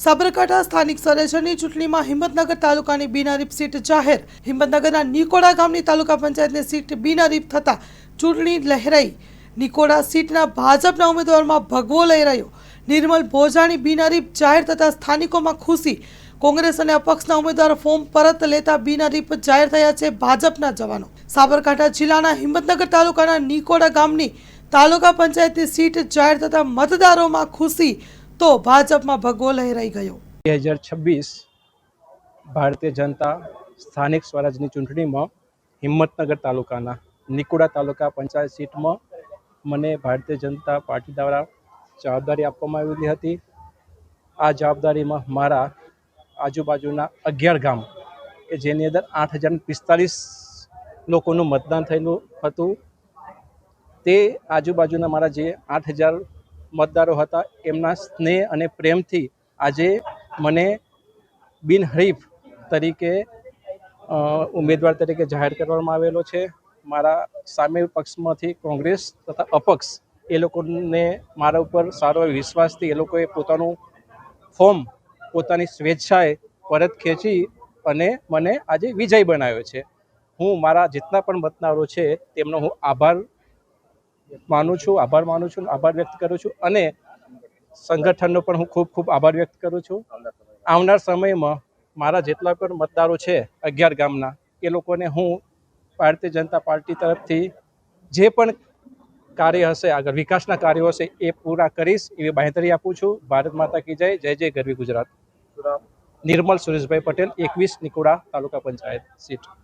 સાબરકાંઠા સ્થાનિક સ્વરાજ્યની ચૂંટણીમાં હિંમતનગર તાલુકાની બિનહરીફ સીટ જાહેર। હિંમતનગરના નિકોડા ગામની તાલુકા પંચાયતની સીટ બિનહરીફ થતા ચૂંટણી લહેરાઈ। નિકોડા સીટના ભાજપના ઉમેદવારમાં ભગવો લઈ રહ્યો। નિર્મલ ભોજાણી બિનહરીફ જાહેર થતા સ્થાનિકોમાં ખુશી। કોંગ્રેસ અને અપક્ષના ઉમેદવાર ફોર્મ પરત લેતા બિનહરીફ જાહેર થયા છે ભાજપના જવાનો। સાબરકાંઠા જિલ્લાના હિંમતનગર તાલુકાના નિકોડા ગામની તાલુકા પંચાયતની સીટ જાહેર થતા મતદારોમાં ખુશી તો ભાજપમાં ભગવો લહેરાઈ ગયો। 2026 ભારતીય જનતા સ્થાનિક સ્વરાજની ચૂંટણીમાં હિંમતનગર તાલુકાના નિકોડા તાલુકા પંચાયત સીટમાં મને ભારતીય જનતા પાર્ટી દ્વારા જવાબદારી આપવામાં આવેલી હતી। આ જવાબદારીમાં મારા આજુબાજુના 11 ગામ કે જેની અંદર 8045 લોકોનું મતદાન થયેલું હતું। તે આજુબાજુના મારા જે 8000 મતદારો હતા એમના સ્નેહ અને પ્રેમથી આજે મને બિનહરીફ તરીકે ઉમેદવાર તરીકે જાહેર કરવામાં આવેલો છે। મારા સામે પક્ષમાંથી કોંગ્રેસ તથા અપક્ષ એ લોકોને મારા ઉપર સારો વિશ્વાસથી એ લોકોએ પોતાનું ફોર્મ પોતાની સ્વેચ્છાએ પરત ખેંચી અને મને આજે વિજય બનાવ્યો છે। હું મારા જેટલા પણ મતદારો છે તેમનો હું આભાર માનું છું, આભાર વ્યક્ત કરું છું અને સંગઠનનો પણ હું ખૂબ ખૂબ આભાર વ્યક્ત કરું છું। આવનાર સમયમાં મારા જેટલા પણ મતદારો છે 11 ગામના એ લોકોને હું ભારતીય જનતા પાર્ટી તરફથી જે પણ કાર્ય હશે, આગળ વિકાસના કાર્યો હશે એ પૂરા કરીશ એવી બાંહેધરી આપું છું। ભારત માતા કી જય, જય જય ગરવી ગુજરાત। નિર્મલ સુરેશભાઈ પટેલ, 21 નિકોડા તાલુકા પંચાયત સીટ।